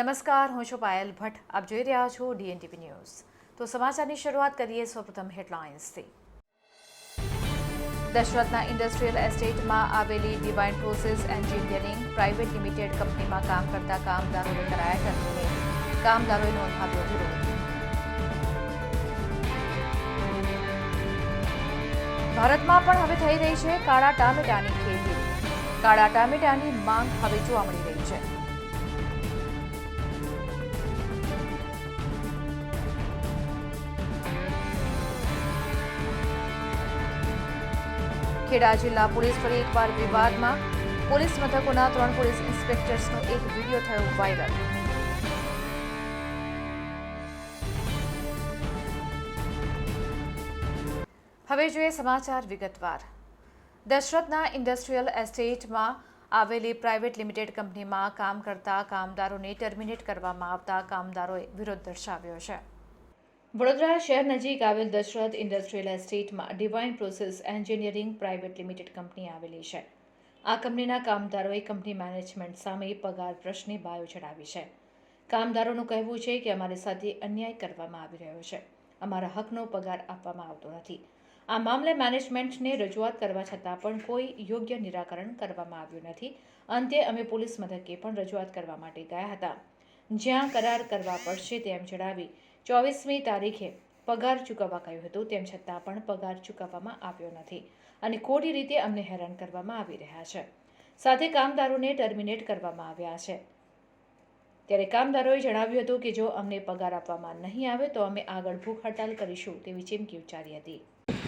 નમસ્કાર, હું છું પાયલ ભટ્ટ. આપ જોઈ રહ્યા છો DNTV ન્યૂઝ. તો સમાચારની શરૂઆત કરીએ સૌપ્રથમ હેડલાઇન્સથી. દશરથના ઇન્ડસ્ટ્રીયલ એસ્ટેટમાં આવેલી divine process engineering private limited કંપનીમાં કામ કરતા કામદારોને કરાયા ટર્મિનેટ. કામદારોએ નોંધાવ્યો વિરોધ. ભારતમાં પણ હવે થઈ રહી છે કાળા ટામેટાની ખેતી. કાળા ટામેટાની માંગ હવે જોવા મળી રહી છે. ખેડા જિલ્લા પોલીસ ફરી એકવાર વિવાદમાં. પોલીસ મથકોના 3 પોલીસ ઇન્સ્પેક્ટર્સનો એક વિડીયો થયો વાયરલ. હવે જોઈએ સમાચાર વિગતવાર. દશરથના ઇન્ડસ્ટ્રીયલ એસ્ટેટમાં આવેલી પ્રાઇવેટ લિમિટેડ કંપનીમાં કામ કરતા કામદારોને ટર્મિનેટ કરવામાં આવતા કામદારોએ વિરોધ દર્શાવ્યો છે. વડોદરા શહેર નજીક આવેલ દશરથ ઇન્ડસ્ટ્રીયલ એસ્ટેટમાં divine process engineering private limited company આવેલી છે. આ કંપનીના કામદારોએ કંપની મેનેજમેન્ટ સામે પગાર પ્રશ્ને બાયો ચડાવી છે. કામદારોનું કહેવું છે કે અમારી સાથે અન્યાય કરવામાં આવી રહ્યો છે. અમારા હકનો પગાર આપવામાં આવતો નથી. આ મામલે મેનેજમેન્ટને રજૂઆત કરવા છતાં પણ કોઈ યોગ્ય નિરાકરણ કરવામાં આવ્યું નથી. અંતે અમે પોલીસ મથકે પણ રજૂઆત કરવા માટે ગયા હતા, જ્યાં કરાર કરવા પડશે તેમ જણાવી 24મી તારીખે પગાર ચૂકવવા કહ્યું હતું. તેમ છતાં પણ પગાર ચૂકવવામાં આવ્યો નથી અને ખોટી રીતે અમને હેરાન કરવામાં આવી રહ્યા છે. સાથે કામદારોને ટર્મિનેટ કરવામાં આવ્યા છે. ત્યારે કામદારોએ જણાવ્યું હતું કે જો અમને પગાર આપવામાં નહીં આવે તો અમે આગળ ભૂખ હડતાલ કરીશું તેવી ચીમકી ઉચ્ચારી હતી.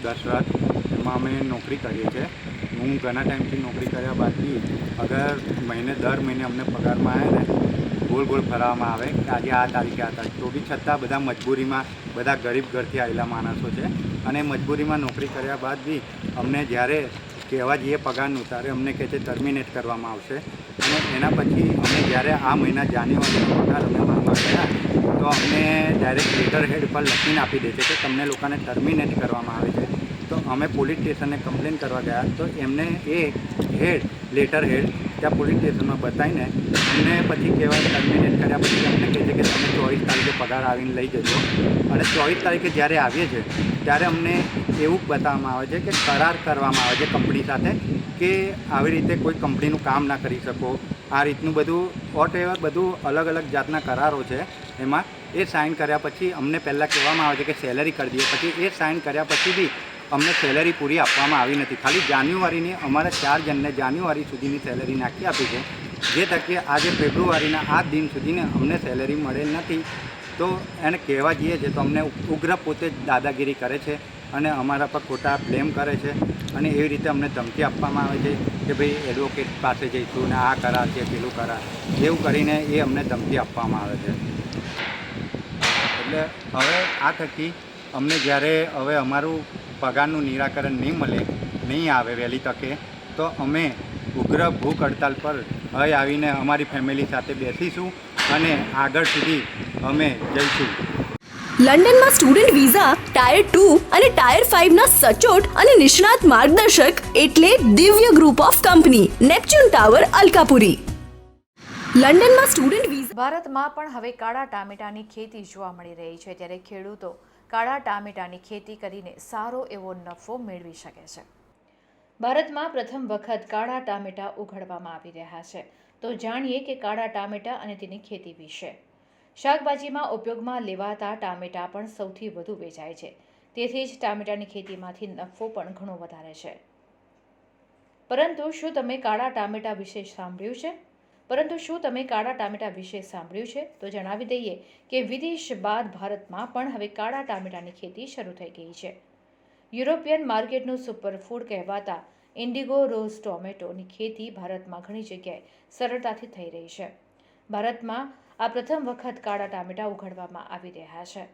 દશરથમાં અમે નોકરી કરીએ છીએ. હું ઘણા ટાઈમથી નોકરી કર્યા બાદ બી અગર દર મહિને અમને પગારમાં આવે ને ગોળ ગોળ ફરાવવામાં આવે કે આજે આ તારીખે આ તારીખ, તો બી છતાં બધા મજબૂરીમાં, બધા ગરીબ ઘરથી આવેલા માણસો છે અને મજબૂરીમાં નોકરી કર્યા બાદ બી અમને જ્યારે કહેવા જઈએ પગારનું ત્યારે અમને કહે છે ટર્મિનેટ કરવામાં આવશે. અને એના પછી અમે જ્યારે આ મહિના જાન્યુઆરીનો પગાર અમે માંગવા ગયા તો અમને ડાયરેક્ટ લેટર હેડ પર લખીને આપી દે છે કે તમને લોકોને ટર્મિનેટ કરવામાં આવે છે. તો અમે પોલીસ સ્ટેશને કમ્પ્લેન કરવા ગયા તો એમને એ લેટર હેડ ત્યાં પોલીસ સ્ટેશનમાં બતાવીને અમને પછી કહેવાય ટર્મિનેટ કર્યા પછી અમને કહે છે કે તમે 24 તારીખે પગાર આવીને લઈ જજો. અને 24 તારીખે જ્યારે આવીએ છીએ ત્યારે અમને એવું બતાવવામાં આવે છે કે કરાર કરવામાં આવે છે કંપની સાથે કે આવી રીતે કોઈ કંપનીનું કામ ના કરી શકો. આ રીતનું બધું વોટ એવર બધું અલગ અલગ જાતના કરારો છે. એમાં એ સાઇન કર્યા પછી અમને પહેલાં કહેવામાં આવે છે કે સેલેરી કરી દઈએ, પછી એ સાઇન કર્યા પછી બી અમને સેલેરી પૂરી આપવામાં આવી નથી. ખાલી જાન્યુઆરીની અમારા 4 જણને જાન્યુઆરી સુધીની સેલેરી નાખી આપી છે, જે તકે આજે ફેબ્રુઆરીના આ દિન સુધીને અમને સેલેરી મળેલ નથી. તો એને કહેવા જઈએ છે તો અમને ઉગ્ર પોતે જ દાદાગીરી કરે છે અને અમારા પર ખોટા બ્લેમ કરે છે અને એવી રીતે અમને ધમકી આપવામાં આવે છે કે ભાઈ એડવોકેટ પાસે જઈશું ને આ કરાર છે પેલું કરાર, એવું કરીને એ અમને ધમકી આપવામાં આવે છે. એટલે હવે આ થકી અમને જ્યારે હવે અમારું પગારનું નિરાકરણ નહીં મળે, નહીં આવે વહેલી તકે, તો અમે ઉગ્ર ભૂખ હડતાલ પર હવે આવીને અમારી ફેમિલી સાથે બેસીશું અને આગળ સુધી અમે જઈશું. લંડનમાં સ્ટુડન્ટ વિઝા ટાયર 2 અને ટાયર 5 ના સચોટ અને નિષ્ણાત માર્ગદર્શક એટલે Divya group of company, Neptune tower, Alkapuri. લંડનમાં સ્ટુડન્ટ વિઝા. ભારતમાં પણ હવે કાળા ટામેટાની ખેતી જોવા મળી રહી છે. ત્યારે ખેડૂતો કાળા ટામેટાની ખેતી કરીને સારો એવો નફો મેળવી શકે છે. ભારતમાં પ્રથમ વખત કાળા ટામેટા ઉગાડવામાં આવી રહ્યા છે. તો જાણીએ કે કાળા ટામેટા અને તેની ખેતી વિશે. શાકભાજીમાં ઉપયોગમાં લેવાતા ટામેટા પણ સૌથી વધુ વેચાય છે. તેથી જ ટામેટાની ખેતીમાંથી નફો પણ ઘણો વધારે છે. પરંતુ શું તમે કાળા ટામેટા વિશે સાંભળ્યું છે? તો જણાવી દઈએ કે વિદેશ બાદ ભારતમાં પણ હવે કાળા ટામેટાની ખેતી શરૂ થઈ ગઈ છે. યુરોપિયન માર્કેટનું સુપરફૂડ કહેવાતા ઇન્ડિગો રોઝ ટોમેટોની ખેતી ભારતમાં ઘણી જગ્યાએ સરળતાથી થઈ રહી છે. ભારતમાં આ પ્રથમ વખત કાળા ટામેટા ઉગાડવામાં આવી રહ્યા છે.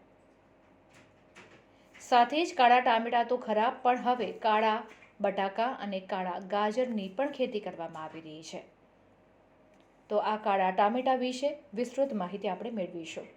સાથે જ કાળા ટામેટા તો ખરા, પણ હવે કાળા બટાકા અને કાળા ગાજરની પણ ખેતી કરવામાં આવી રહી છે. તો આ કાળા ટામેટા વિશે વિસ્તૃત માહિતી આપણે મેળવીશું.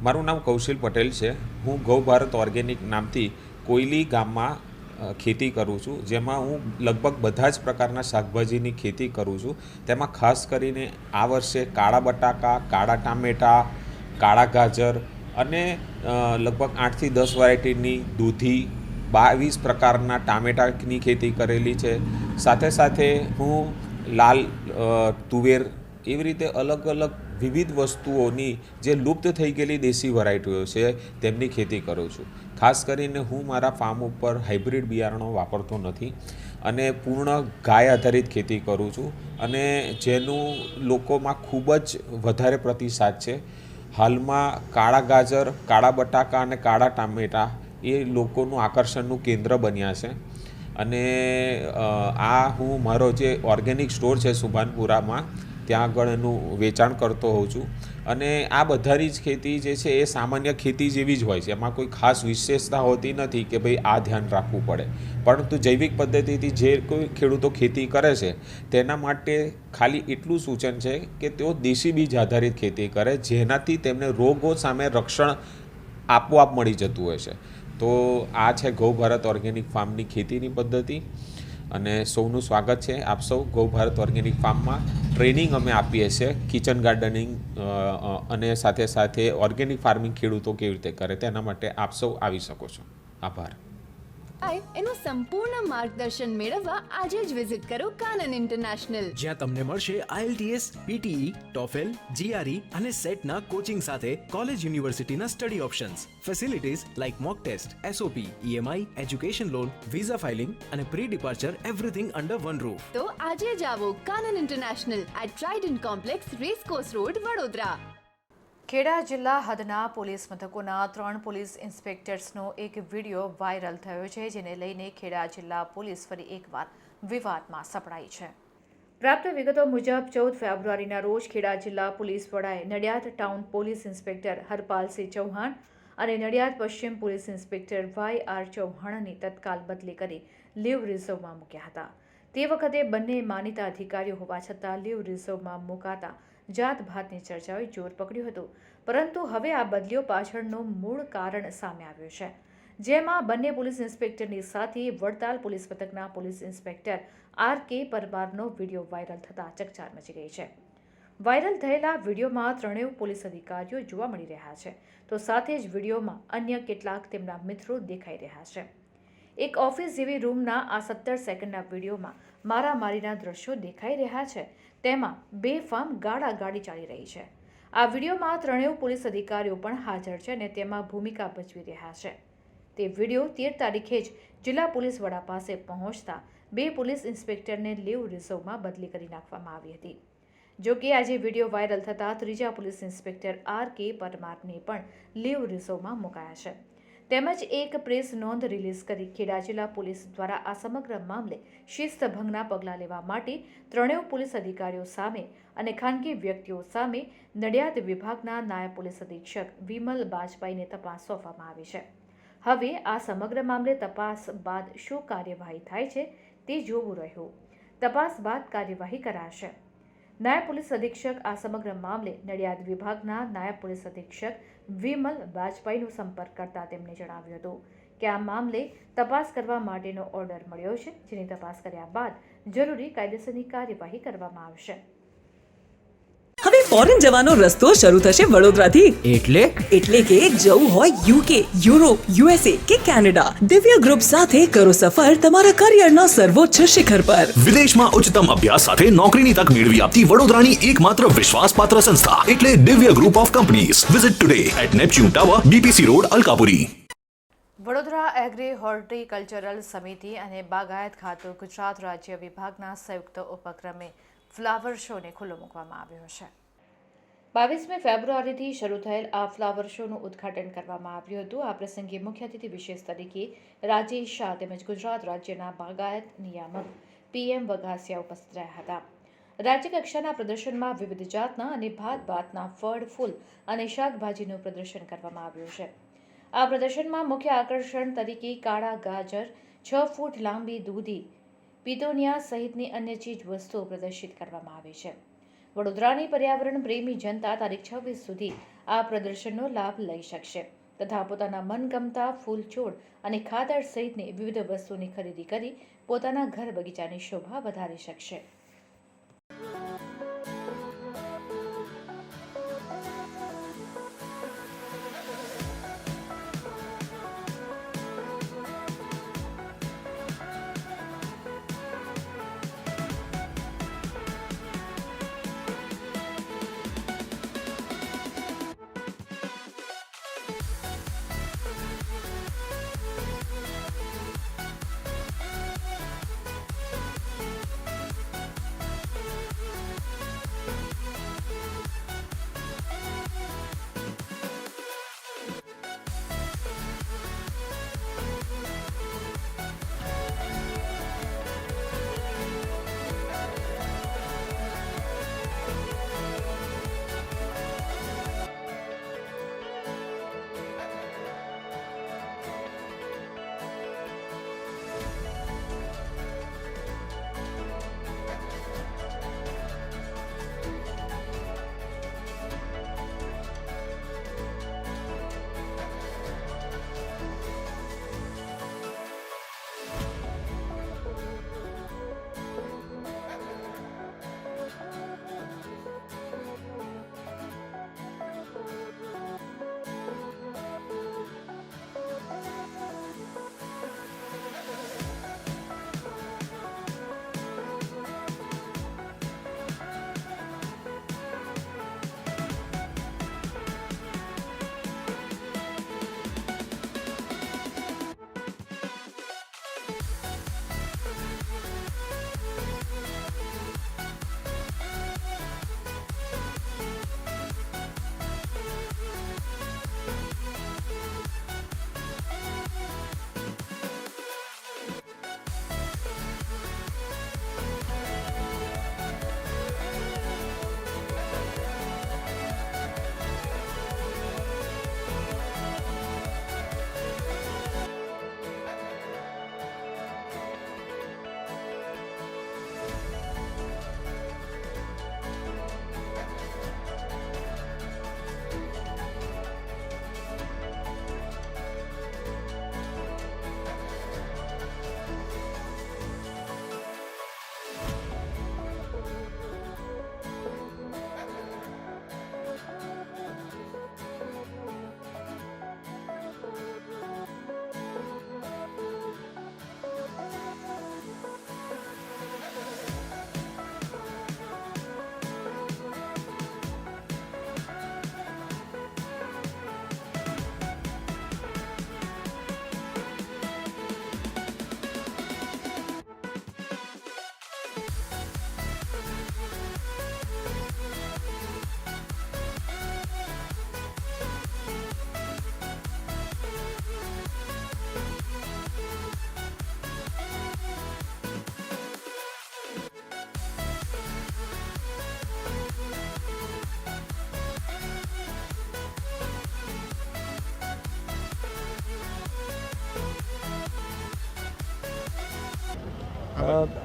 મારું નામ કૌશિલ પટેલ છે. હું ગૌ ભારત ઓર્ગેનિક નામથી કોયલી ગામમાં ખેતી કરું છું, જેમાં હું લગભગ બધા જ પ્રકારના શાકભાજીની ખેતી કરું છું. તેમાં ખાસ કરીને આ વર્ષે કાળા બટાકા, કાળા ટામેટાં, કાળા ગાજર અને લગભગ 8 થી 10 વેરાયટીની દૂધી, 22 પ્રકારના ટામેટાની ખેતી કરેલી છે. સાથે સાથે હું લાલ તુવેર એવી રીતે અલગ અલગ વિવિધ વસ્તુઓની જે લુપ્ત થઈ ગયેલી દેશી વેરાયટીઓ છે તેમની ખેતી કરું છું. ખાસ કરીને હું મારા ફાર્મ ઉપર હાઇબ્રિડ બિયારણો વાપરતો નથી અને પૂર્ણ ગાય આધારિત ખેતી કરું છું, અને જેનું લોકોમાં ખૂબ જ વધારે પ્રતિસાદ છે. હાલમાં કાળા ગાજર, કાળા બટાકા અને કાળા ટામેટાં એ લોકોનું આકર્ષણનું કેન્દ્ર બન્યા છે. અને આ હું મારો જે ઓર્ગેનિક સ્ટોર છે સુભાનપુરામાં, ત્યાં આગળ એનું વેચાણ કરતો હોઉં છું. અને આ બધાની જ ખેતી જે છે એ સામાન્ય ખેતી જેવી જ હોય છે. એમાં કોઈ ખાસ વિશેષતા હોતી નથી કે ભાઈ આ ધ્યાન રાખવું પડે. પરંતુ જૈવિક પદ્ધતિથી જે કોઈ ખેડૂતો ખેતી કરે છે તેના માટે ખાલી એટલું સૂચન છે કે તેઓ દેશી બીજ આધારિત ખેતી કરે, જેનાથી તેમને રોગો સામે રક્ષણ આપોઆપ મળી જતું હોય છે. તો આ છે ગૌ ભારત ઓર્ગેનિક ફાર્મની ખેતીની પદ્ધતિ, અને સૌનું સ્વાગત છે. આપ સૌ ગૌ ભારત ઓર્ગેનિક ફાર્મમાં ટ્રેનિંગ અમે આપીએ છીએ, કિચન ગાર્ડનિંગ અને સાથે સાથે ઓર્ગેનિક ફાર્મિંગ ખેડૂતો કેવી રીતે કરે તેના માટે આપ સૌ આવી શકો છો. આભાર. એનું સંપૂર્ણ માર્ગદર્શન મેળવવા આજે જ વિઝિટ કરો કાનન ઇન્ટરનેશનલ, જ્યાં તમને મળશે IELTS, PTE, TOEFL, GRE અને સેટના કોચિંગ સાથે કોલેજ યુનિવર્સિટીના study options, facilities like mock test, SOP, EMI, education loan, visa filing અને pre departure everything under one roof. તો આજે જ આવો Kanan international at Trident complex, racecourse road, Vadodara. ખેડા જિલ્લા હદના પોલીસ મથકોના 3 પોલીસ ઇન્સ્પેક્ટર્સનો એક વિડીયો વાયરલ થયો છે, જેને લઈને ખેડા જિલ્લા પોલીસ ફરી એકવાર વિવાદમાં સપડાઈ છે. પ્રાપ્ત વિગતો મુજબ 14 ફેબ્રુઆરીના રોજ ખેડા જિલ્લા પોલીસ વડાએ Nadiad town police inspector Harpalsinh Chauhan અને નડિયાદ પશ્ચિમ પોલીસ ઇન્સ્પેક્ટર YR ચૌહાણની તત્કાલ બદલી કરી લીવ રિઝર્વમાં મૂક્યા હતા. તે વખતે બંને માનીતા અધિકારીઓ હોવા છતાં લીવ રિઝર્વમાં મુકાતા જાતભાતની ચર્ચાઓએ જોર પકડ્યું હતું. પરંતુ હવે આ બદલીઓ પાછળનું મૂળ કારણ સામે આવ્યું છે, જેમાં બંને પોલીસ ઇન્સ્પેક્ટરની સાથે વડતાલ પોલીસ મથકના પોલીસ ઇન્સ્પેક્ટર RK પરમારનો વિડીયો વાયરલ થતાં ચકચાર મચી ગઈ છે. વાયરલ થયેલા વિડીયોમાં 3 પોલીસ અધિકારીઓ જોવા મળી રહ્યા છે, તો સાથે જ વિડીયોમાં અન્ય કેટલાક તેમના મિત્રો દેખાઈ રહ્યા છે. એક ઓફિસ જેવી રૂમના આ 17 સેકન્ડના વિડીયોમાં મારામારીના દ્રશ્યો દેખાઈ રહ્યા છે. તેમાં બેફામ ગાળાગાળી ચાલી રહી છે. આ વિડીયોમાં 3 પોલીસ અધિકારીઓ પણ હાજર છે અને તેમાં ભૂમિકા ભજવી રહ્યા છે. તે વિડીયો 13 તારીખે જ જિલ્લા પોલીસ વડા પાસે પહોંચતા 2 પોલીસ ઇન્સ્પેક્ટરને લીવ રિઝર્વમાં બદલી કરી નાખવામાં આવી હતી. જો કે આજે વિડીયો વાયરલ થતાં 3જા પોલીસ ઇન્સ્પેક્ટર RK પરમારને પણ લીવ રિઝર્વમાં મુકાયા છે. તેમજ એક પ્રેસ નોંધ રિલીઝ કરી ખેડા જિલ્લા પોલીસ દ્વારા આ સમગ્ર મામલે શિસ્તભંગના પગલાં લેવા માટે 3 પોલીસ અધિકારીઓ સામે અને ખાનગી વ્યક્તિઓ સામે નડિયાદ વિભાગના નાયબ પોલીસ અધિક્ષક વિમલ બાજપાઈને તપાસ સોંપવામાં આવી છે. હવે આ સમગ્ર મામલે તપાસ બાદ શું કાર્યવાહી થાય છે તે જોવું રહ્યું. તપાસ બાદ કાર્યવાહી કરાશે. નાયબ પોલીસ અધિક્ષક આ સમગ્ર મામલે નડિયાદ વિભાગના નાયબ પોલીસ અધિક્ષક વિમલ બાજપાઈનો સંપર્ક કરતા તેમણે જણાવ્યું હતું કે આ મામલે તપાસ કરવા માટેનો ઓર્ડર મળ્યો છે, જેની તપાસ કર્યા બાદ જરૂરી કાયદેસરની કાર્યવાહી કરવામાં આવશે. હવે ફોરેન જવાનો રસ્તો શરૂ થશે વડોદરાથી. એટલે કે જવું હોય UK, યુરોપ, USA કે કેનેડા, દિવ્ય ગ્રુપ સાથે કરો સફર તમારા કરિયરના સર્વોચ્ચ શિખર પર. વિદેશમાં ઉચ્ચતમ અભ્યાસ સાથે નોકરીની તક મેળવી આપતી વડોદરાની એકમાત્ર વિશ્વાસપાત્ર સંસ્થા એટલે Divya group of companies. Visit today at Neptune tower, BPC road, Alkapuri. Vadodara agri horticultural સમિતિ અને બાગાયત ખાતું ગુજરાત રાજ્ય વિભાગના સંયુક્ત ઉપક્રમે ફ્લાવર શોને ખુલ્લો મૂકવામાં આવ્યો છે. 22મી ફેબ્રુઆરીથી શરૂ થયેલ આ ફ્લાવર શોનું ઉદ્ઘાટન કરવામાં આવ્યું હતું. આ પ્રસંગે મુખ્ય અતિથિ વિશેષ તરીકે રાજેશ શાહ તેમજ ગુજરાત રાજ્યના બાગાયત નિયામક PM વઘાસિયા ઉપસ્થિત રહ્યા હતા. રાજ્ય કક્ષાના પ્રદર્શનમાં વિવિધ જાતના અને ભાતના ફળ, ફૂલ અને શાકભાજીનું પ્રદર્શન કરવામાં આવ્યું છે. આ પ્રદર્શનમાં મુખ્ય આકર્ષણ તરીકે કાળા ગાજર, 6 ફૂટ લાંબી દૂધી, પિતોનિયા સહિતની અન્ય ચીજ વસ્તુઓ પ્રદર્શિત કરવામાં આવી છે. વડોદરાની પર્યાવરણ પ્રેમી જનતા તારીખ 26 સુધી આ પ્રદર્શનનો લાભ લઈ શકશે તથા પોતાના મનગમતા ફૂલ છોડ અને ખાતર સહિતની વિવિધ વસ્તુની ખરીદી કરી પોતાના ઘર બગીચાની શોભા વધારી શકશે.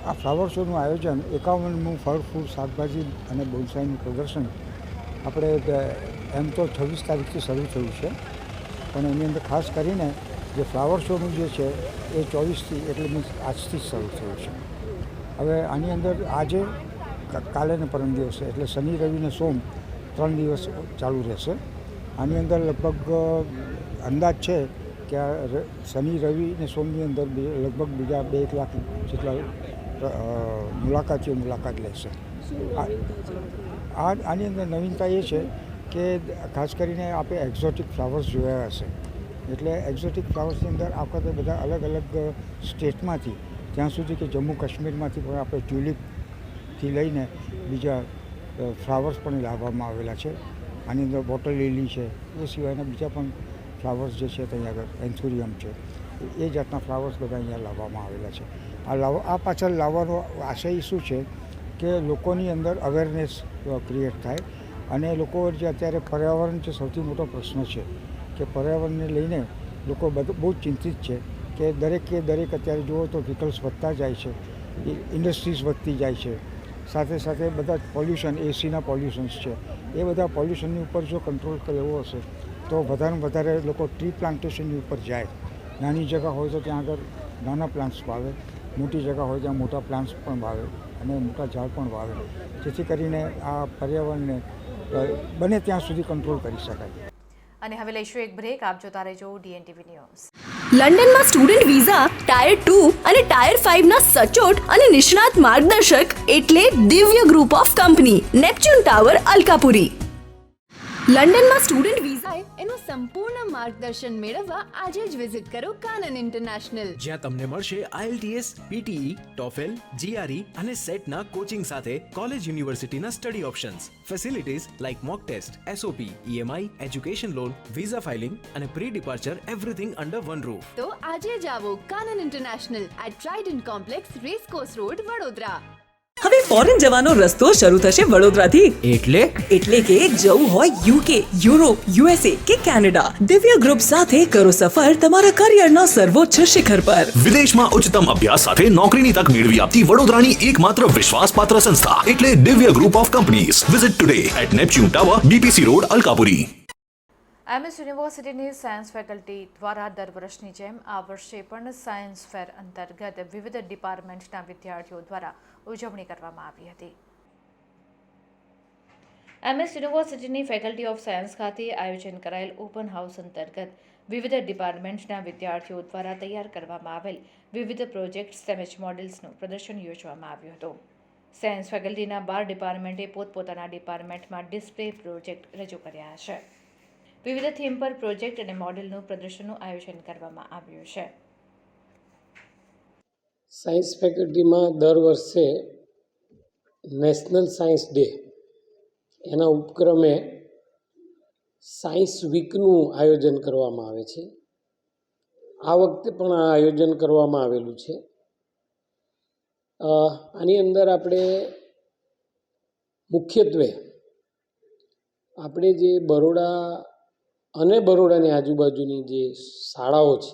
આ ફ્લાવર શોનું આયોજન 51મું ફળ ફૂલ શાકભાજી અને બોન્સાઈનું પ્રદર્શન આપણે એમ તો 26 તારીખથી શરૂ થયું છે, પણ એની અંદર ખાસ કરીને જે ફ્લાવર શોનું જે છે એ 24થી એટલે મીન્સ આજથી જ શરૂ થયું છે. હવે આની અંદર આજે કાલે ને પરમ દિવસે એટલે શનિ રવિ ને સોમ 3 દિવસ ચાલુ રહેશે. આની અંદર લગભગ અંદાજ છે કે શનિ રવિ ને સોમની અંદર લગભગ બીજા 2 લાખ જેટલા મુલાકાતીઓ મુલાકાત લેશે. આની અંદર નવીનતા એ છે કે ખાસ કરીને આપણે એક્ઝોટિક ફ્લાવર્સ જોયા હશે, એટલે એક્ઝોટિક ફ્લાવર્સની અંદર આ વખતે બધા અલગ અલગ સ્ટેટમાંથી ત્યાં સુધી કે જમ્મુ કાશ્મીરમાંથી પણ આપણે ટ્યુલિપથી લઈને બીજા ફ્લાવર્સ પણ લાવવામાં આવેલા છે. આની અંદર વોટર લીલી છે, એ સિવાયના બીજા પણ ફ્લાવર્સ જે છે ત્યાં આગળ એન્થોરિયમ છે, એ જાતના ફ્લાવર્સ બધા અહીંયા લાવવામાં આવેલા છે. આ પાછળ લાવવાનો આશય શું છે કે લોકોની અંદર અવેરનેસ ક્રિએટ થાય અને લોકો જે અત્યારે પર્યાવરણ જે સૌથી મોટો પ્રશ્ન છે કે પર્યાવરણને લઈને લોકો બહુ ચિંતિત છે કે દરેક અત્યારે જુઓ તો વ્હીકલ્સ વધતા જાય છે, ઇન્ડસ્ટ્રીઝ વધતી જાય છે, સાથે સાથે બધા પોલ્યુશન એસીના પોલ્યુશન્સ છે એ બધા પોલ્યુશનની ઉપર જો કંટ્રોલ કરવો હશે તો વધારેમાં વધારે લોકો ટ્રી પ્લાન્ટેશનની ઉપર જાય. નાની જગ્યા હોય તો ત્યાં આગળ નાના પ્લાન્ટ્સ વાવે, મોટી જગ્યા હોય ત્યાં મોટા પ્લાન્ટ્સ પણ વાવે અને મોટા ઝાડ પણ વાવે, જેથી કરીને આ પર્યાવરણને બને ત્યાં સુધી કંટ્રોલ કરી શકાય. અને હવે લઈશું એક બ્રેક. આપ જોતા રહેજો DNTV ન્યૂઝ. લંડનમાં સ્ટુડન્ટ વિઝા ટાયર 2 અને ટાયર 5 ના સચોટ અને નિષ્ણાત માર્ગદર્શક એટલે Divya group of company, Neptune tower, Alkapuri. લંડનમાં સ્ટુડન્ટ વિઝા એનું સંપૂર્ણ માર્ગદર્શન મેળવવા આજે જ વિઝિટ કરો કાનન ઇન્ટરનેશનલ, જ્યાં તમને મળશે IELTS, PTE, TOEFL, GRE અને સેટના કોચિંગ સાથે કોલેજ યુનિવર્સિટીના study options, facilities like mock test, SOP, EMI, education loan, visa filing અને pre departure everything under one roof. તો આજે જ આવો Kanan international at Trident complex, racecourse road, Vadodara. હવે ફોરેન જવાનો રસ્તો શરૂ થશે વડોદરાથી. એટલે કે જવું હોય UK, યુરોપ, USA કે કેનેડા, દિવ્ય ગ્રુપ સાથે કરો સફર તમારા કરિયરના સર્વોચ્ચ શિખર પર. વિદેશમાં ઉચ્ચતમ અભ્યાસ સાથે નોકરીની તક મેળવી આપતી વડોદરાની એકમાત્ર વિશ્વાસપાત્ર સંસ્થા એટલે Divya group of companies. Visit today at Neptune tower, BPC road, Alkapuri. MS યુનિવર્સિટીની સાયન્સ ફેકલ્ટી દ્વારા દર વર્ષની જેમ આ વર્ષે પણ સાયન્સ ફેર અંતર્ગત વિવિધ ડિપાર્ટમેન્ટના વિદ્યાર્થીઓ દ્વારા ઉજવણી કરવામાં આવી હતી. MS યુનિવર્સિટીની ફેકલ્ટી ઓફ સાયન્સ ખાતે આયોજન કરાયેલ ઓપન હાઉસ અંતર્ગત વિવિધ ડિપાર્ટમેન્ટના વિદ્યાર્થીઓ દ્વારા તૈયાર કરવામાં આવેલ વિવિધ પ્રોજેક્ટ્સ તેમજ મોડેલ્સનું પ્રદર્શન યોજવામાં આવ્યું હતું. સાયન્સ ફેકલ્ટીના 12 ડિપાર્ટમેન્ટે પોતપોતાના ડિપાર્ટમેન્ટમાં ડિસ્પ્લે પ્રોજેક્ટ રજૂ કર્યા છે. વિવિધ થીમ પર પ્રોજેક્ટ અને મોડેલનું પ્રદર્શનનું આયોજન કરવામાં આવ્યું છે. સાયન્સ ફેકલ્ટીમાં દર વર્ષે નેશનલ સાયન્સ ડે એના ઉપક્રમે સાયન્સ વીકનું આયોજન કરવામાં આવે છે. આ વખતે પણ આ આયોજન કરવામાં આવેલું છે. આની અંદર આપણે મુખ્યત્વે આપણે જે બરોડા અને બરોડાની આજુબાજુની જે શાળાઓ છે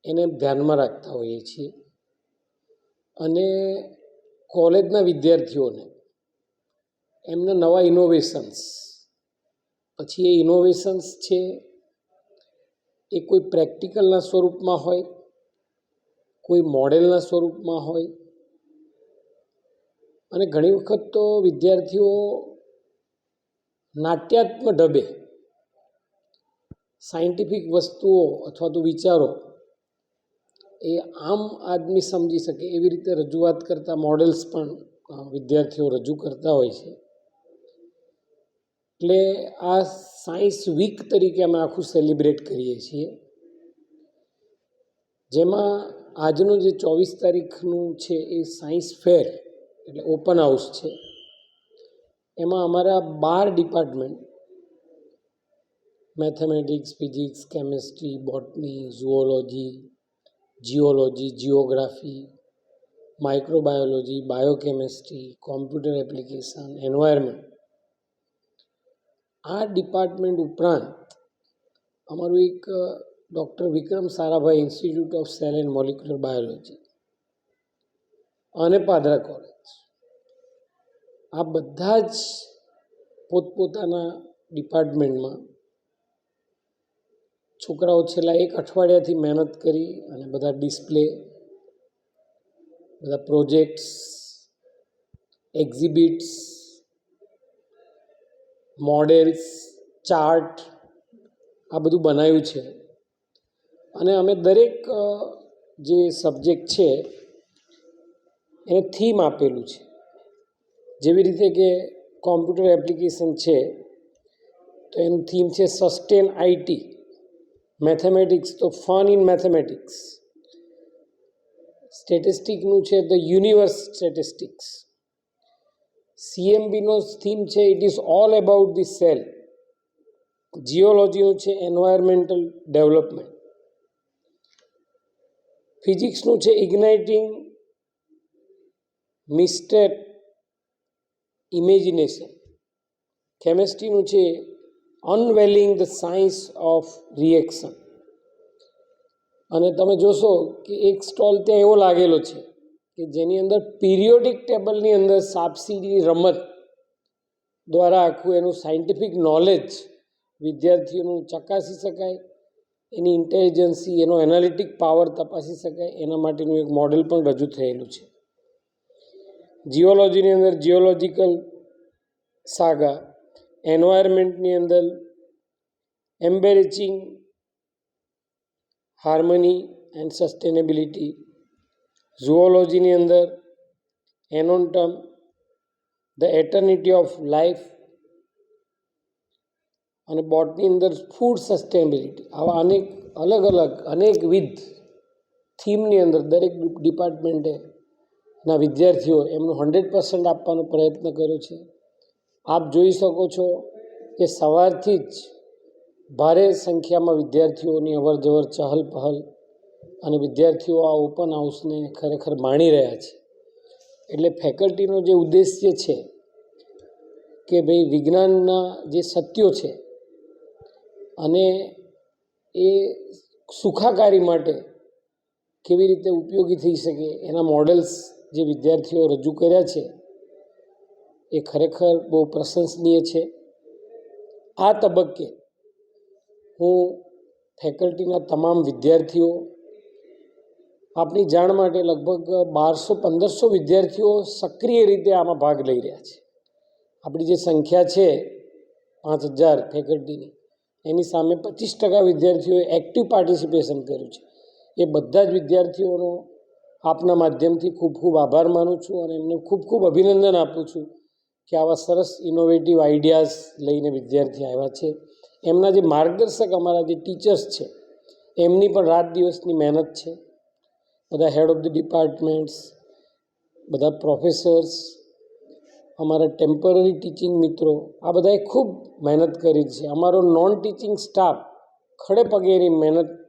એને ધ્યાનમાં રાખતા હોઈએ છીએ અને કોલેજના વિદ્યાર્થીઓને એમના નવા ઇનોવેશન્સ, પછી એ ઇનોવેશન્સ છે એ કોઈ પ્રેક્ટિકલના સ્વરૂપમાં હોય, કોઈ મોડેલના સ્વરૂપમાં હોય અને ઘણી વખત તો વિદ્યાર્થીઓ નાટ્યાત્મક ઢબે સાયન્ટિફિક વસ્તુઓ અથવા તો વિચારો એ આમ આદમી સમજી શકે એવી રીતે રજૂઆત કરતા મોડેલ્સ પણ વિદ્યાર્થીઓ રજૂ કરતા હોય છે. એટલે આ સાયન્સ વીક તરીકે અમે આખું સેલિબ્રેટ કરીએ છીએ, જેમાં આજનું જે 24 તારીખનું છે એ સાયન્સ ફેર એટલે ઓપન હાઉસ છે. એમાં અમારા 12 department mathematics, physics, chemistry, botany, zoology, geology, geography, microbiology, biochemistry, computer application, environment, આ ડિપાર્ટમેન્ટ ઉપરાંત અમારું એક doctor Vikram Sarabhai institute of cell and molecular biology અને પાદરા કોલેજ, આ બધા જ પોતપોતાના ડિપાર્ટમેન્ટમાં છોકરાઓ છેલ્લા એક અઠવાડિયાથી મહેનત કરી અને બધા ડિસ્પ્લે, બધા પ્રોજેક્ટ્સ, એક્ઝિબિટ્સ, મોડેલ્સ, ચાર્ટ આ બધું બનાવ્યું છે. અને અમે દરેક જે સબ્જેક્ટ છે એને થીમ આપેલું છે. જેવી રીતે કે કોમ્પ્યુટર એપ્લિકેશન છે તો એનું થીમ છે સસ્ટેન IT, મેથેમેટિક્સ તો ફન ઇન મેથેમેટિક્સ, સ્ટેટિસ્ટિકનું છે ધ યુનિવર્સ સ્ટેટિસ્ટિક્સ, CMBનો થીમ છે it is all about the cell, જીઓલોજીનું છે એન્વાયરમેન્ટલ ડેવલપમેન્ટ, ફિઝિક્સનું છે ઇગ્નાઇટિંગ મિસ્ટર ઇમેજિનેશન, કેમેસ્ટ્રીનું છે અનવેલિંગ ધ સાયન્સ ઓફ રિએક્શન. અને તમે જોશો કે એક સ્ટોલ ત્યાં એવો લાગેલો છે કે જેની અંદર પિરિયોડિક ટેબલની અંદર સાપસીડી રમત દ્વારા આખું એનું સાયન્ટિફિક નોલેજ વિદ્યાર્થીઓનું ચકાસી શકાય, એની ઇન્ટેલિજન્સી, એનો એનાલિટિક પાવર તપાસી શકાય, એના માટેનું એક મોડેલ પણ રજૂ થયેલું છે. જીઓલોજીની અંદર જીઓલોજિકલ સાગા, એન્વાયરમેન્ટની અંદર એમ્બેરેચિંગ હાર્મની એન્ડ સસ્ટેનેબિલિટી, ઝુઓલોજીની અંદર એનોન્ટમ, ધ એટર્નિટી ઓફ લાઈફ, અને બોટની અંદર ફૂડ સસ્ટેનેબિલિટી. આવા અનેકવિધ થીમની અંદર દરેક ડિપાર્ટમેન્ટે ના વિદ્યાર્થીઓ એમનું 100% આપવાનો પ્રયત્ન કર્યો છે. આપ જોઈ શકો છો કે સવારથી જ ભારે સંખ્યામાં વિદ્યાર્થીઓની અવરજવર, ચહલ પહલ, અને વિદ્યાર્થીઓ આ ઓપન હાઉસને ખરેખર માણી રહ્યા છે. એટલે ફેકલ્ટીનો જે ઉદ્દેશ્ય છે કે ભાઈ વિજ્ઞાનના જે સત્યો છે અને એ સુખાકારી માટે કેવી રીતે ઉપયોગી થઈ શકે એના મોડલ્સ જે વિદ્યાર્થીઓ રજૂ કર્યા છે એ ખરેખર બહુ પ્રશંસનીય છે. આ તબક્કે હું ફેકલ્ટીના તમામ વિદ્યાર્થીઓ, આપની જાણ માટે લગભગ 1200-1500 વિદ્યાર્થીઓ સક્રિય રીતે આમાં ભાગ લઈ રહ્યા છે. આપણી જે સંખ્યા છે 5000 ફેકલ્ટીની, એની સામે 25% વિદ્યાર્થીઓએ એક્ટિવ પાર્ટિસિપેશન કર્યું છે. એ બધા જ વિદ્યાર્થીઓનો આપના માધ્યમથી ખૂબ ખૂબ આભાર માનું છું અને એમને ખૂબ ખૂબ અભિનંદન આપું છું કે આવા સરસ ઇનોવેટિવ આઈડિયાઝ લઈને વિદ્યાર્થી આવ્યા છે. એમના જે માર્ગદર્શક, અમારા જે ટીચર્સ છે, એમની પણ રાત દિવસની મહેનત છે. બધા હેડ ઓફ ધ ડિપાર્ટમેન્ટ્સ, બધા પ્રોફેસર્સ, અમારા ટેમ્પરરી ટીચિંગ મિત્રો, આ બધાએ ખૂબ મહેનત કરી છે. અમારો નોન ટીચિંગ સ્ટાફ ખડે પગે એની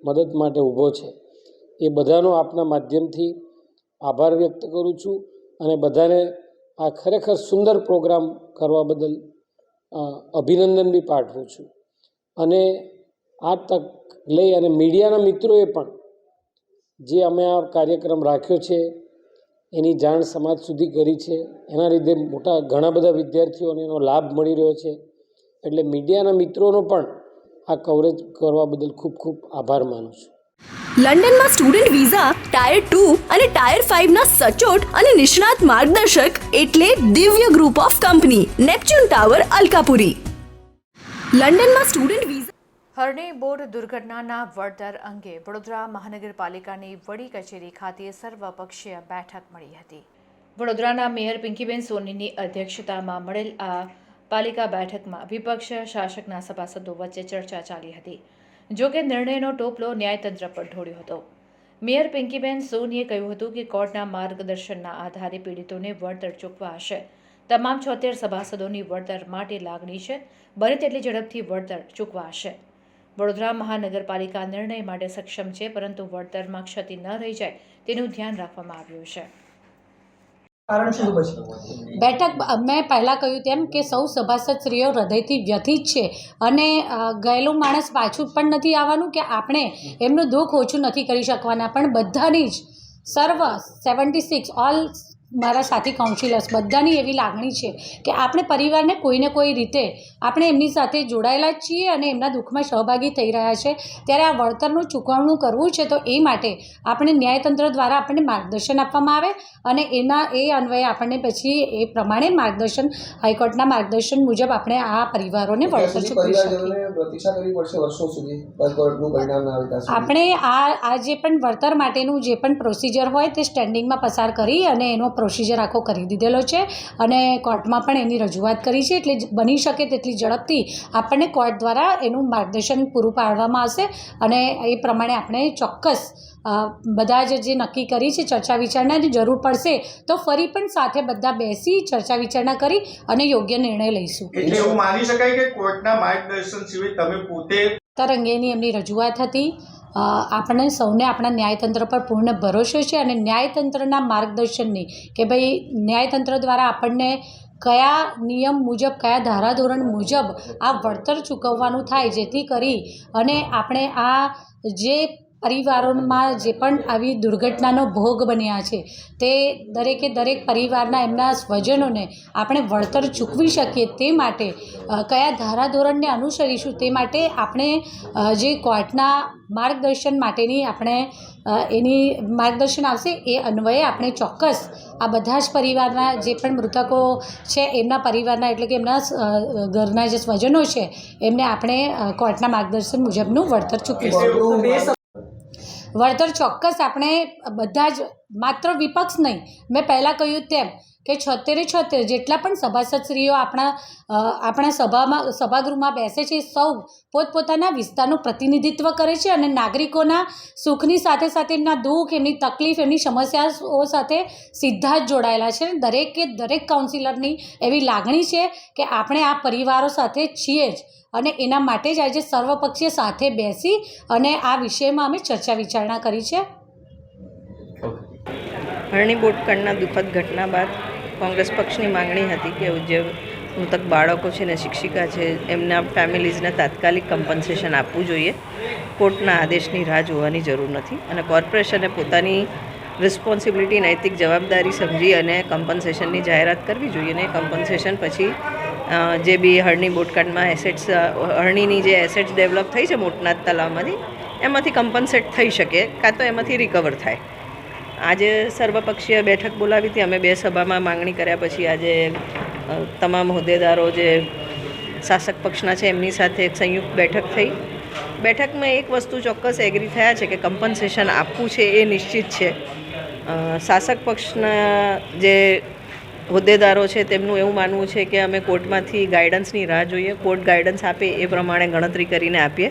મદદ માટે ઊભો છે. એ બધાનો આપના માધ્યમથી આભાર વ્યક્ત કરું છું અને બધાને આ ખરેખર સુંદર પ્રોગ્રામ કરવા બદલ અભિનંદન બી પાઠવું છું. અને આ તક લઈ અને મીડિયાના મિત્રોએ પણ જે અમે આ કાર્યક્રમ રાખ્યો છે એની જાણ સમાજ સુધી કરી છે. એના લીધે ઘણા બધા વિદ્યાર્થીઓને એનો લાભ મળી રહ્યો છે. એટલે મીડિયાના મિત્રોનો પણ આ કવરેજ કરવા બદલ ખૂબ ખૂબ આભાર માનું છું. લંડનમાં સ્ટુડન્ટ વિઝા ટાયર 2 અને ટાયર 5 ના સચોટ અને નિષ્ણાત માર્ગદર્શક એટલે Divya group of company, Neptune tower, Alkapuri. લંડનમાં સ્ટુડન્ટ વિઝા. હરણી બોટ દુર્ઘટનાના વળતર અંગે વડોદરા મહાનગરપાલિકાની વડી કચેરી ખાતે સર્વપક્ષીય બેઠક મળી હતી. વડોદરાના મેયર પિંકીબેન સોનીની અધ્યક્ષતામાં મળેલ આ પાલિકા બેઠકમાં વિપક્ષ શાસકના સભાસદો વચ્ચે ચર્ચા ચાલી હતી. જોકે નિર્ણયનો ટોપલો ન્યાયતંત્ર પર ઢોળ્યો હતો. મેયર પિંકીબેન સોનીએ કહ્યું હતું કે કોર્ટના માર્ગદર્શનના આધારે પીડિતોને વળતર ચૂકવા હશે. તમામ 76 સભાસદોની વળતર માટે લાગણી છે. બને તેટલી ઝડપથી વળતર ચૂકવા હશે. વડોદરા મહાનગરપાલિકા નિર્ણય માટે સક્ષમ છે, પરંતુ વળતરમાં ક્ષતિ ન રહી જાય તેનું ધ્યાન રાખવામાં આવ્યું છે. બેઠક મેં પહેલાં કહ્યું તેમ કે સૌ સભાસદશ્રીઓ હૃદયથી વ્યથિત છે અને ગયેલું માણસ પાછું પણ નથી આવવાનું કે આપણે એમનું દુઃખ ઓછું નથી કરી શકવાના, પણ બધાની જ 76 ઓલ મારા સાથી કાઉન્સિલર્સ બધાની એવી લાગણી છે કે આપણે પરિવારને કોઈને કોઈ રીતે આપણે એમની સાથે જોડાયેલા જ છીએ અને એમના દુઃખમાં સહભાગી થઈ રહ્યા છે. ત્યારે આ વળતરનું ચૂકવણું કરવું છે તો એ માટે આપણે ન્યાયતંત્ર દ્વારા આપણને માર્ગદર્શન આપવામાં આવે અને એ અન્વયે આપણને પછી એ પ્રમાણે માર્ગદર્શન, હાઈકોર્ટના માર્ગદર્શન મુજબ આપણે આ પરિવારોને વળતર ચૂકવી શકીએ. આપણે આ જે પણ વળતર માટેનું જે પણ પ્રોસિજર હોય તે સ્ટેન્ડિંગમાં પસાર કરી અને એનો પ્રોસિજર આખો કરી દીધેલો છે અને કોર્ટમાં પણ એની રજૂઆત કરી છે. એટલે બની શકે તેટલી ઝડપથી આપણને કોર્ટ દ્વારા એનું માર્ગદર્શન પૂરું પાડવામાં આવશે અને એ પ્રમાણે આપણે ચોક્કસ બધા જ જે નક્કી કરી છે ચર્ચા વિચારણાની જરૂર પડશે તો ફરી પણ સાથે બધા બેસી ચર્ચા વિચારણા કરી અને યોગ્ય નિર્ણય લઈશું. એટલે એવું માની શકાય કે કોર્ટના માર્ગદર્શન સિવાય તમે પોતે અંગેની એમની રજૂઆત હતી. આપણે સૌને આપણા ન્યાયતંત્ર પર પૂર્ણ ભરોસો છે અને ન્યાયતંત્રના માર્ગદર્શનની કે ભાઈ ન્યાયતંત્ર દ્વારા આપણને કયા નિયમ મુજબ, કયા ધારાધોરણ મુજબ આ વળતર ચૂકવવાનું થાય, જેથી કરી અને આપણે આ જે પરિવારોમાં જે પણ આવી દુર્ઘટનાનો ભોગ બન્યા છે તે દરેકે દરેક પરિવારના એમના સ્વજનોને આપણે વળતર ચૂકવી શકીએ તે માટે કયા ધારાધોરણને અનુસરીશું તે માટે આપણે જે કોર્ટના માર્ગદર્શન માટેની આપણે એની માર્ગદર્શન આવશે એ અન્વયે આપણે ચોક્કસ આ બધા જ પરિવારના જે પણ મૃતકો છે એમના પરિવારના એટલે કે એમના ઘરના જે સ્વજનો છે એમને આપણે કોર્ટના માર્ગદર્શન મુજબનું વળતર ચૂકવીશું. વળતર ચોક્કસ આપણે બધા જ, માત્ર વિપક્ષ નહીં, મેં પહેલાં કહ્યું તેમ કે 76 જેટલા પણ સભાસદશ્રીઓ આપણા સભાગૃહમાં બેસે છે સૌ પોતપોતાના વિસ્તારનું પ્રતિનિધિત્વ કરે છે અને નાગરિકોના સુખની સાથે સાથે એમના દુઃખ, એમની તકલીફ, એમની સમસ્યાઓ સાથે સીધા જ જોડાયેલા છે. દરેકે દરેક કાઉન્સિલરની એવી લાગણી છે કે આપણે આ પરિવારો સાથે છીએ જ અને એના માટે જ આજે સર્વપક્ષીય સાથે બેસી અને આ વિષયમાં અમે ચર્ચા વિચારણા કરી છે. હરણી બોટકાંડના દુઃખદ ઘટના બાદ કોંગ્રેસ પક્ષની માંગણી હતી કે જે મૃતક બાળકો છે ને શિક્ષિકા છે એમના ફેમિલીઝને તાત્કાલિક કમ્પન્સેશન આપવું જોઈએ. કોર્ટના આદેશની રાહ જોવાની જરૂર નથી અને કોર્પોરેશને પોતાની રિસ્પોન્સિબિલિટી, નૈતિક જવાબદારી સમજી અને કમ્પન્સેશનની જાહેરાત કરવી જોઈએ. અને કમ્પન્સેશન પછી જે બી હરણી બોટકાંડમાં એસેટ્સ, હરણીની જે એસેટ્સ ડેવલપ થઈ છે મોટનાથ તલાવમાંથી, એમાંથી કમ્પન્સેટ થઈ શકે કાં તો એમાંથી રિકવર થાય. આજે સર્વપક્ષીય બેઠક બોલાવી હતી અમે 2 સભામાં માંગણી કર્યા પછી આજે તમામ હોદ્દેદારો જે શાસક પક્ષના છે એમની સાથે એક સંયુક્ત બેઠક થઈ. બેઠકમાં એક વસ્તુ ચોક્કસ એગ્રી થયા છે કે કમ્પન્સેશન આપવું છે એ નિશ્ચિત છે. શાસક પક્ષના જે હોદ્દેદારો છે તેમનું એવું માનવું છે કે અમે કોર્ટમાંથી ગાઈડન્સની રાહ જોઈએ, કોર્ટ ગાઈડન્સ આપે એ પ્રમાણે ગણતરી કરીને આપીએ.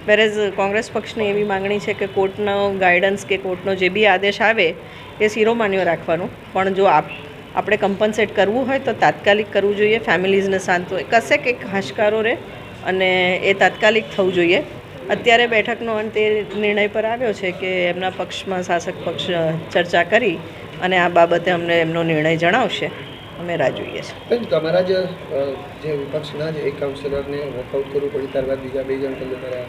વેરેઝ કોંગ્રેસ પક્ષની એવી માંગણી છે કે કોર્ટનો ગાઈડન્સ કે કોર્ટનો જે બી આદેશ આવે એ શિરોમાન્યો રાખવાનો, પણ જો આપણે કમ્પન્સેટ કરવું હોય તો તાત્કાલિક કરવું જોઈએ. ફેમિલીઝને શાંત હોય, કશેક એક હાશકારો રહે અને એ તાત્કાલિક થવું જોઈએ. અત્યારે બેઠકનો અંત એ નિર્ણય પર આવ્યો છે કે એમના પક્ષમાં શાસક પક્ષ ચર્ચા કરી અને આ બાબતે અમને એમનો નિર્ણય જણાવશે. અમે રાહ જોઈએ છીએ. તમારા જે વિપક્ષના જે એક કાઉન્સિલરને વોકઆઉટ કરવું પડ્યું, ત્યારબાદ બીજા 2 જણ તમારા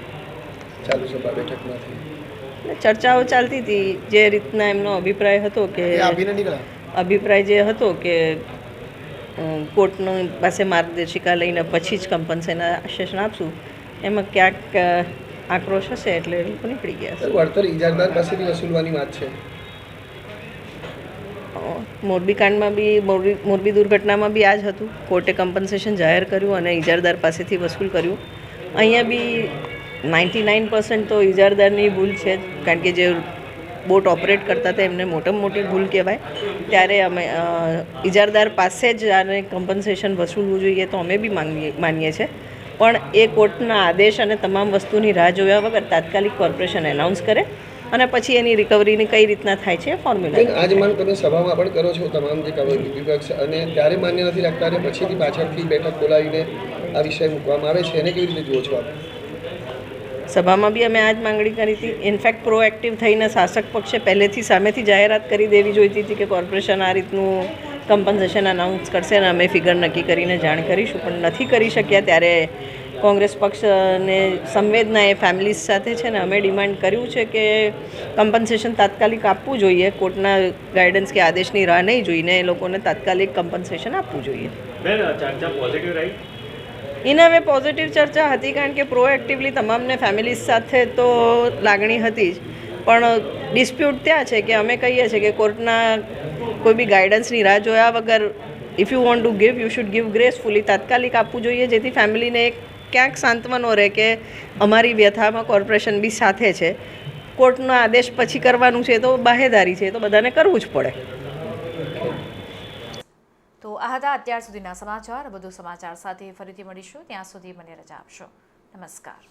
ચાલુ સભા બેઠકમાંથી ચર્ચાઓ ચાલતી હતી. જે રીતના એમનો અભિપ્રાય હતો કે અભિપ્રાય જે હતો કે કોર્ટનો પાસે માર્ગદર્શિકા લઈને પછી જ કમ્પન્સેશન આપશું, એમાં ક્યાંક આક્રોશ હશે એટલે એ લોકો નીકળી ગયા. વળતર ઇજારદાર પાસેથી વસૂલવાની વાત છે. મોરબી કાંડમાં બી, મોરબી દુર્ઘટનામાં બી આ જ હતું. કોર્ટે કમ્પન્સેશન જાહેર કર્યું અને ઇજારદાર પાસેથી વસૂલ કર્યું. અહીંયા બી 99% તો ઇજારદારની ભૂલ છે જ, કારણ કે જે બોટ ઓપરેટ કરતા હતા એમને મોટામાં મોટી ભૂલ કહેવાય. ત્યારે અમે ઇજારદાર પાસે જ આને કમ્પન્સેશન વસૂલવું જોઈએ તો અમે બી માનીએ છીએ. પણ એ કોર્ટના આદેશ અને તમામ વસ્તુની રાહ જોયા વગર તાત્કાલિક કોર્પોરેશન એનાઉન્સ કરે અને પછી એની રિકવરીની કઈ રીતના થાય છે ફોર્મ્યુલા. આજ માંગ તમે સભામાં પણ કરો છો તમામ જે વિપક્ષ, અને ત્યારે માન્ય નથી રાખતા અને પછીથી પાછળથી બેઠક બોલાવીને આ વિષય મૂકવામાં આવે છે, એને કેવી રીતે જુઓ છો આપ? સભામાં બી અમે આ જ માંગણી કરી હતી. ઇનફેક્ટ પ્રોએક્ટિવ થઈને શાસક પક્ષે પહેલેથી સામેથી જાહેરાત કરી દેવી જોઈતી હતી કે કોર્પોરેશન આ રીતનું કમ્પન્સેશન અનાઉન્સ કરશે અને અમે ફિગર નક્કી કરીને જાણ કરીશું, પણ નથી કરી શક્યા. ત્યારે કોંગ્રેસ પક્ષને સંવેદના એ ફેમિલીઝ સાથે છે ને અમે ડિમાન્ડ કર્યું છે કે કમ્પન્સેશન તાત્કાલિક આપવું જોઈએ. કોર્ટના ગાઈડન્સ કે આદેશની રાહ નહીં જોઈને એ લોકોને તાત્કાલિક કમ્પન્સેશન આપવું જોઈએ. ઇન હવે પોઝિટિવ ચર્ચા હતી, કારણ કે પ્રોએક્ટિવલી તમામને ફેમિલીઝ સાથે તો લાગણી હતી જ, પણ ડિસ્પ્યુટ ત્યાં છે કે અમે કહીએ છીએ કે કોર્ટના કોઈ બી ગાઈડન્સની રાહ જોયા વગર if you want to give you should give gracefully, તાત્કાલિક આપવું જોઈએ, જેથી ફેમિલીને એક ક્યાંક સાંત્વનો રહે કે અમારી વ્યથામાં કોર્પોરેશન બી સાથે છે. કોર્ટનો આદેશ પછી કરવાનું છે તો બાહેદારી છે, તો બધાને કરવું જ પડે. તો આ હતા અત્યાર સુધીના સમાચાર. વધુ સમાચાર સાથે ફરીથી મળીશું. ત્યાં સુધી મને રજા આપશો. નમસ્કાર.